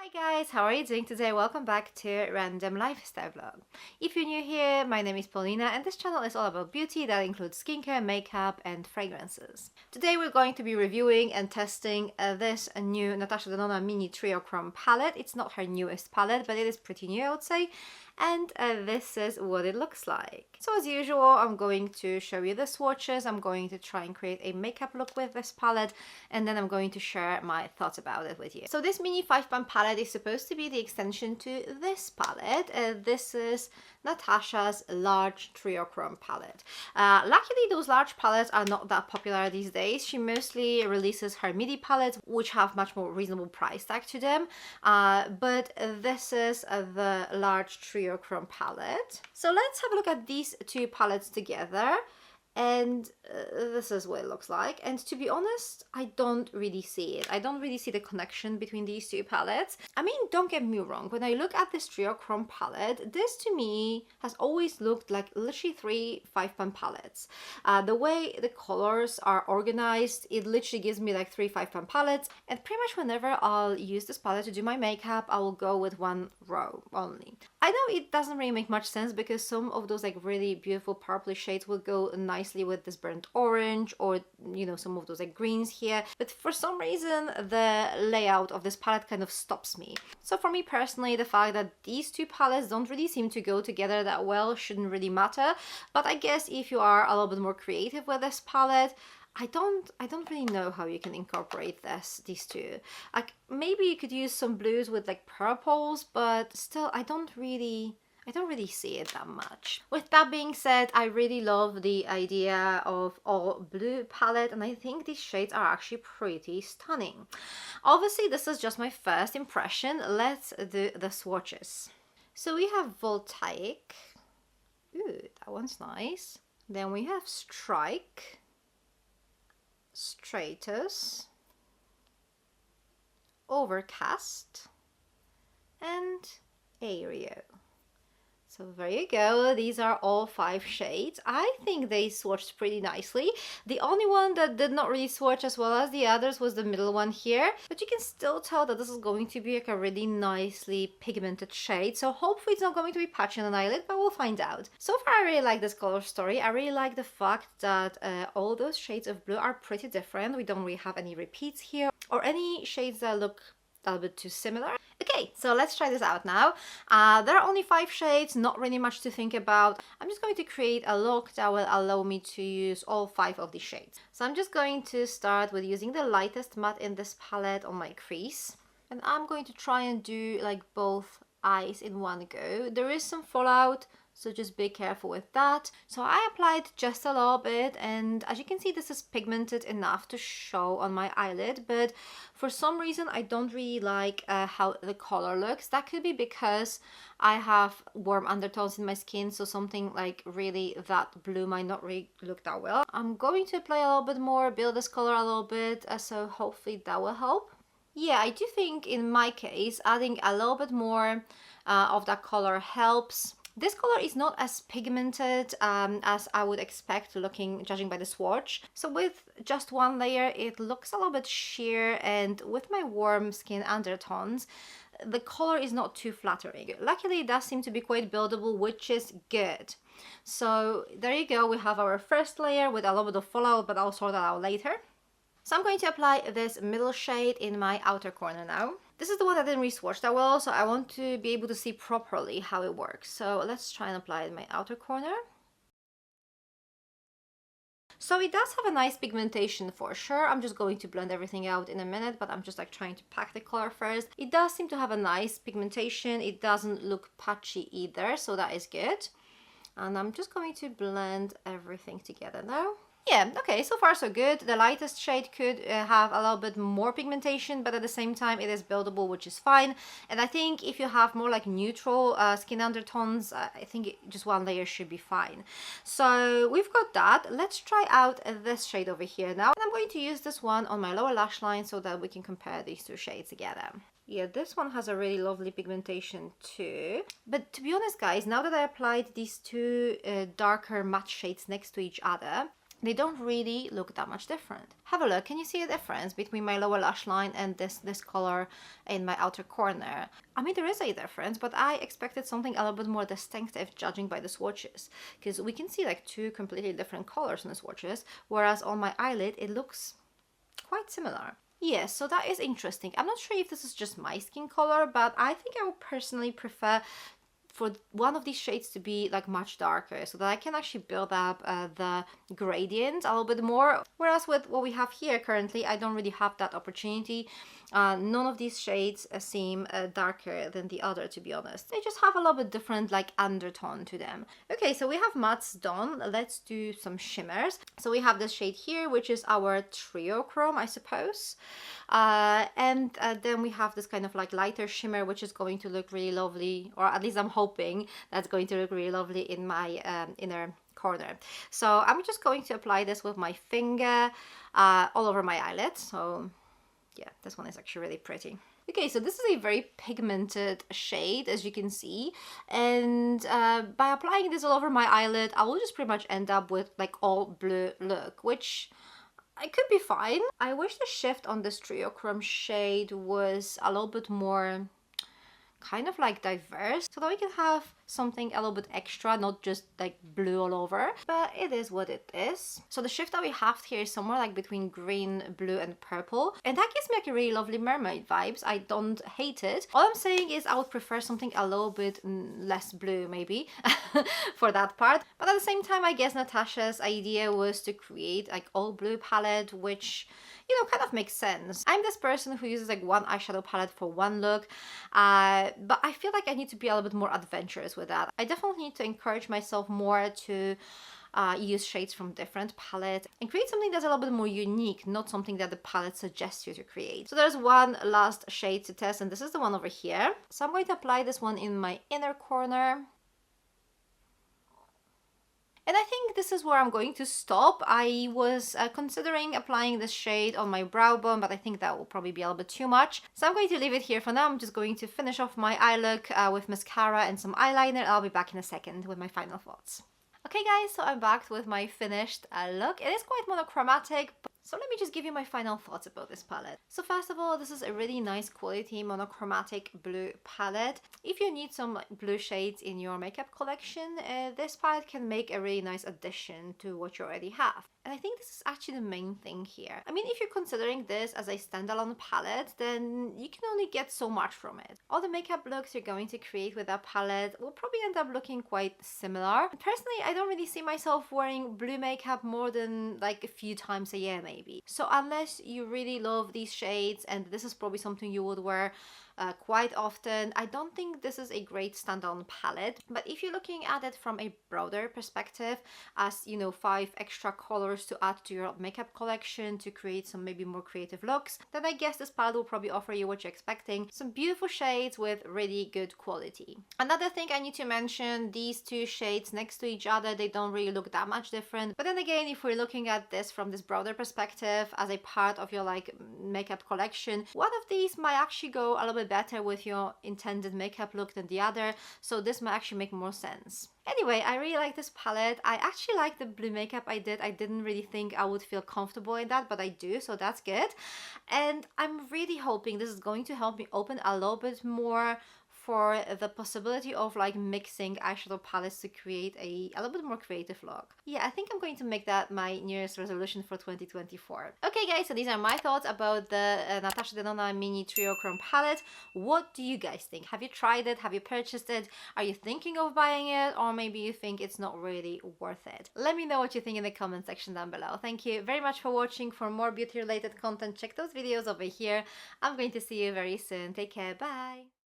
Hi guys, how are you doing today? Welcome back to Random Lifestyle Vlog. If you're new here, my name is Paulina and this channel is all about beauty that includes skincare, makeup and fragrances. Today we're going to be reviewing and testing this new Natasha Denona Mini Triochrome palette. It's not her newest palette, but it is pretty new, I would say. And this is what it looks like. So as usual, I'm going to show you the swatches. I'm going to try and create a makeup look with this palette, and then I'm going to share my thoughts about it with you. So this mini 5-pan palette is supposed to be the extension to this palette. This is Natasha's large Triochrome palette. Luckily, those large palettes are not that popular these days. She mostly releases her midi palettes, which have much more reasonable price tag to them. But this is the large Triochrome palette. So let's have a look at these two palettes together. And this is what it looks like, and to be honest, I don't really see it. I don't really see the connection between these two palettes. I mean, don't get me wrong, when I look at this Triochrome palette, this to me has always looked like literally 3 5-pan palettes. The way the colors are organized, it literally gives me like 3 5-pan palettes, and pretty much whenever I'll use this palette to do my makeup, I will go with one row only. I know it doesn't really make much sense because some of those like really beautiful purple shades will go nicely with this burnt orange, or you know, some of those like greens here, but for some reason the layout of this palette kind of stops me. So for me personally, the fact that these two palettes don't really seem to go together that well shouldn't really matter, but I guess if you are a little bit more creative with this palette, I don't really know how you can incorporate these two. Like maybe you could use some blues with like purples, but still I don't really see it that much. With that being said, I really love the idea of all blue palette, and I think these shades are actually pretty stunning. Obviously, this is just my first impression. Let's do the swatches. So we have Voltaic. Ooh, that one's nice. Then we have Strike, Stratus, Overcast, and Aereo. So there you go, these are all 5 shades. I think they swatched pretty nicely. The only one that did not really swatch as well as the others was the middle one here, but you can still tell that this is going to be like a really nicely pigmented shade, so hopefully it's not going to be patchy on an eyelid, but we'll find out. So far I really like this color story. I really like the fact that all those shades of blue are pretty different. We don't really have any repeats here or any shades that look a little bit too similar. Okay, so let's try this out now. There are only 5 shades, not really much to think about. I'm just going to create a look that will allow me to use all 5 of these shades. So I'm just going to start with using the lightest matte in this palette on my crease. And I'm going to try and do like both eyes in one go. There is some fallout, so just be careful with that. So I applied just a little bit, and as you can see, this is pigmented enough to show on my eyelid, but for some reason I don't really like how the color looks. That could be because I have warm undertones in my skin, so something like really that blue might not really look that well. I'm going to apply a little bit more, build this color a little bit, so hopefully that will help. Yeah, I do think in my case adding a little bit more of that color helps. This color is not as pigmented as I would expect judging by the swatch. So with just one layer, it looks a little bit sheer, and with my warm skin undertones, the color is not too flattering. Luckily, it does seem to be quite buildable, which is good. So there you go, we have our first layer with a little bit of fallout, but I'll sort that out later. So I'm going to apply this middle shade in my outer corner now. This is the one that didn't really swatch that well, so I want to be able to see properly how it works. So let's try and apply it in my outer corner. So it does have a nice pigmentation for sure. I'm just going to blend everything out in a minute, but I'm just like trying to pack the color first. It does seem to have a nice pigmentation. It doesn't look patchy either, so that is good. And I'm just going to blend everything together now. Yeah, okay, so far so good. The lightest shade could have a little bit more pigmentation, but at the same time it is buildable, which is fine. And I think if you have more like neutral skin undertones, I think just one layer should be fine. So we've got that. Let's try out this shade over here now. And I'm going to use this one on my lower lash line so that we can compare these two shades together. Yeah, this one has a really lovely pigmentation too. But to be honest, guys, now that I applied these two darker matte shades next to each other, they don't really look that much different. Have a look. Can you see a difference between my lower lash line and this color in my outer corner? I mean, there is a difference, but I expected something a little bit more distinctive judging by the swatches, because we can see like two completely different colors in the swatches, whereas on my eyelid it looks quite similar. Yes, so that is interesting. I'm not sure if this is just my skin color, but I think I would personally prefer for one of these shades to be like much darker, so that I can actually build up the gradient a little bit more. Whereas with what we have here currently, I don't really have that opportunity. None of these shades seem darker than the other, to be honest. They just have a little bit different like undertone to them. Okay, so we have mattes done. Let's do some shimmers. So we have this shade here, which is our Triochrome, I suppose. And then we have this kind of like lighter shimmer, which is going to look really lovely, or at least I'm hoping that's going to look really lovely in my inner corner. So I'm just going to apply this with my finger all over my eyelid. So yeah, this one is actually really pretty. Okay, so this is a very pigmented shade, as you can see, and by applying this all over my eyelid, I will just pretty much end up with like all blue look, which I could be fine. I wish the shift on this Triochrome shade was a little bit more kind of like diverse, so that we can have something a little bit extra, not just like blue all over, but it is what it is. So the shift that we have here is somewhere like between green, blue and purple, and that gives me like a really lovely mermaid vibes. I don't hate it. All I'm saying is I would prefer something a little bit less blue maybe for that part, but at the same time I guess Natasha's idea was to create like all blue palette, which, you know, kind of makes sense. I'm this person who uses like one eyeshadow palette for one look, but I feel like I need to be a little bit more adventurous with that. I definitely need to encourage myself more to use shades from different palettes and create something that's a little bit more unique, not something that the palette suggests you to create. So there's one last shade to test, and this is the one over here. So I'm going to apply this one in my inner corner. And I think this is where I'm going to stop. I was considering applying this shade on my brow bone, but I think that will probably be a little bit too much. So I'm going to leave it here for now. I'm just going to finish off my eye look with mascara and some eyeliner. I'll be back in a second with my final thoughts. Okay guys, so I'm back with my finished look. It is quite monochromatic, so let me just give you my final thoughts about this palette. So first of all, this is a really nice quality monochromatic blue palette. If you need some blue shades in your makeup collection, this palette can make a really nice addition to what you already have. And I think this is actually the main thing here. I mean, if you're considering this as a standalone palette, then you can only get so much from it. All the makeup looks you're going to create with that palette will probably end up looking quite similar. Personally, I don't really see myself wearing blue makeup more than like a few times a year maybe. So unless you really love these shades and this is probably something you would wear quite often, I don't think this is a great standalone palette. But if you're looking at it from a broader perspective, as you know, 5 extra colors to add to your makeup collection to create some maybe more creative looks, then I guess this palette will probably offer you what you're expecting, some beautiful shades with really good quality. Another thing I need to mention, these two shades next to each other, they don't really look that much different. But then again, if we're looking at this from this broader perspective as a part of your like makeup collection, one of these might actually go a little bit better with your intended makeup look than the other, so this might actually make more sense. Anyway, I really like this palette. I actually like the blue makeup I did. I didn't really think I would feel comfortable in that, but I do, so that's good. And I'm really hoping this is going to help me open a little bit more for the possibility of like mixing eyeshadow palettes to create a little bit more creative look. Yeah, I think I'm going to make that my New Year's resolution for 2024. Okay guys, so these are my thoughts about the Natasha Denona Mini Triochrome palette. What do you guys think? Have you tried it? Have you purchased it? Are you thinking of buying it? Or maybe you think it's not really worth it? Let me know what you think in the comment section down below. Thank you very much for watching. For more beauty related content, check those videos over here. I'm going to see you very soon. Take care. Bye.